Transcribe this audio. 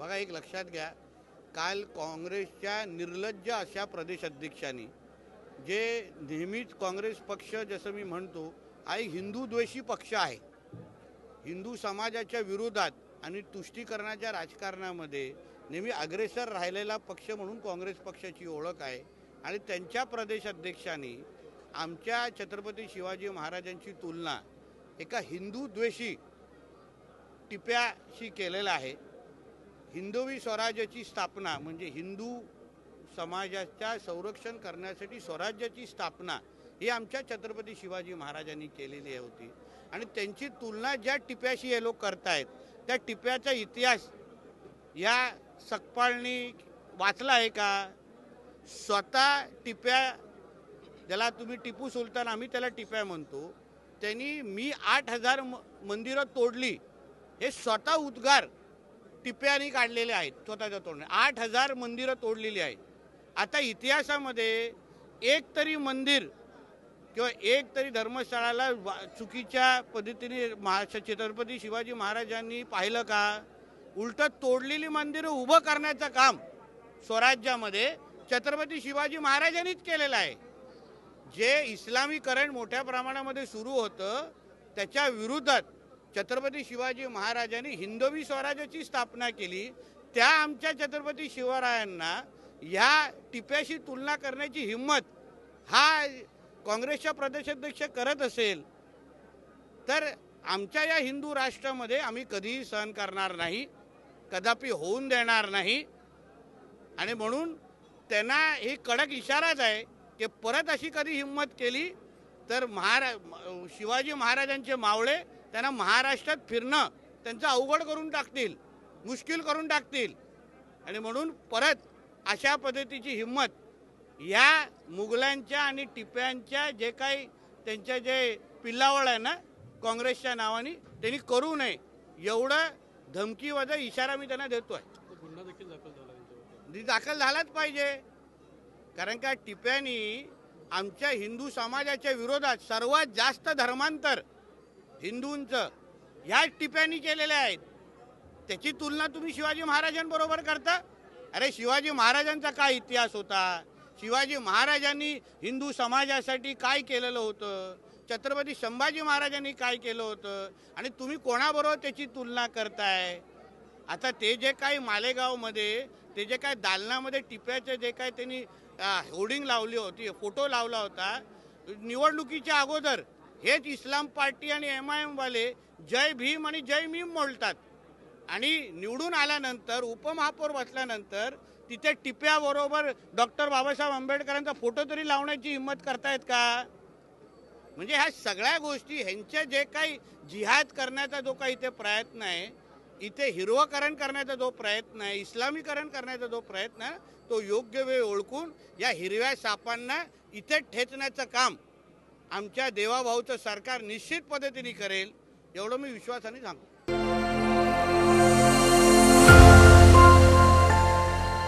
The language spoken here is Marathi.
बघा, एक लक्षात घ्या, काल काँग्रेसच्या निर्लज्ज अशा प्रदेश अध्यक्षांनी जे नेहमीच काँग्रेस पक्ष जसं मी म्हणतो आहे हिंदू द्वेषी पक्ष आहे, हिंदू समाजाच्या विरोधात आणि तुष्टीकरणाच्या राजकारणामध्ये नेहमी अग्रेसर राहिलेला पक्ष म्हणून काँग्रेस पक्षाची ओळख आहे. आणि त्यांच्या प्रदेश अध्यक्षांनी आमच्या छत्रपती शिवाजी महाराजांची तुलना एका हिंदू द्वेषी टिप्याशी केलेला आहे. हिंदवी स्वराज्याची स्थापना म्हणजे हिंदू समाजाच्या संरक्षण करण्यासाठी स्वराज्याची स्थापना ही आमच्या छत्रपती शिवाजी महाराजांनी केलेली होती. आणि त्यांची तुलना ज्या टिप्याशी हे लोक करतायत त्या टिप्याचा इतिहास या सकपाळनी वाचला आहे का? स्वतः टिप्या, ज्याला तुम्ही टिपू सुलतान, आम्ही त्याला टिप्या म्हणतो, त्यांनी मी 8,000 मंदिरं तोडली हे स्वतः उद्गार टिप्यानी काढलेले आहेत. स्वतःच्या तोडणे 8,000 मंदिरं तोडलेली आहेत. आता इतिहासामध्ये एक तरी मंदिर किंवा एक तरी धर्मस्थळाला चुकीच्या पद्धतीने छत्रपती शिवाजी महाराजांनी पाहिलं का? उलटं तोडलेली मंदिरं उभं करण्याचं काम स्वराज्यामध्ये छत्रपती शिवाजी महाराजांनीच केलेलं आहे. जे इस्लामीकरण मोठ्या प्रमाणामध्ये सुरू होतं त्याच्या विरोधात छत्रपती शिवाजी महाराजांनी हिंदवी स्वराज्याची स्थापना केली. त्या आमच्या छत्रपती शिवरायांना ह्या टिप्याशी तुलना करण्याची हिंमत हा काँग्रेसच्या प्रदेशाध्यक्ष करत असेल तर आमच्या या हिंदू राष्ट्रामध्ये आम्ही कधीही सहन करणार नाही, कदापि होऊन देणार नाही. आणि म्हणून त्यांना हे कडक इशाराच आहे की परत अशी कधी हिंमत केली तर शिवाजी महाराजांचे मावळे त्यांना महाराष्ट्रात फिरणं त्यांचं अवघड करून टाकतील, मुश्किल करून टाकतील. आणि म्हणून परत अशा पद्धतीची हिंमत या मुघलांच्या आणि टिप्यांच्या जे काही त्यांच्या जे पिल्लावळ आहे ना काँग्रेसच्या नावाने, त्यांनी करू नये एवढं धमकीवजा इशारा मी त्यांना देतोय. गुन्हा देखील दाखल झाला, दाखल झालाच पाहिजे. कारण का टिप्यांनी आमच्या हिंदू समाजाच्या विरोधात सर्वात जास्त धर्मांतर हिंदूंचं ह्या टिप्यांनी केलेले आहेत. त्याची तुलना तुम्ही शिवाजी महाराजांबरोबर करता? अरे शिवाजी महाराजांचा काय इतिहास होता? शिवाजी महाराजांनी हिंदू समाजासाठी काय केलेलं होतं? छत्रपती संभाजी महाराजांनी काय केलं होतं? आणि तुम्ही कोणाबरोबर त्याची तुलना करताय? आता ते जे काही मालेगावमध्ये ते जे काय दालनामध्ये टिप्याचे जे काय त्यांनी होर्डिंग लावली होती, फोटो लावला होता, निवडणुकीच्या अगोदर हेच इस्लाम पार्टी आणि MIM वाले जय भीम आणि जय मीम बोलतात. आणि निवडून आल्यानंतर उपमहापौर बसल्यानंतर तिथे टिप्याबरोबर डॉक्टर बाबासाहेब आंबेडकरांचा फोटो तरी लावण्याची हिंमत करतायत का? म्हणजे ह्या सगळ्या गोष्टी ह्यांचे जे काही जिहाद करण्याचा जो काही इथे प्रयत्न आहे, इथे हिरवकरण करण्याचा जो प्रयत्न आहे, इस्लामीकरण करण्याचा जो प्रयत्न आहे, तो योग्य वेळ ओळखून या हिरव्या सापांना इथे ठेचण्याचं काम आमच्या देवाभाऊचं सरकार निश्चित पद्धतीने करेल एवढं मी विश्वासाने सांगतो.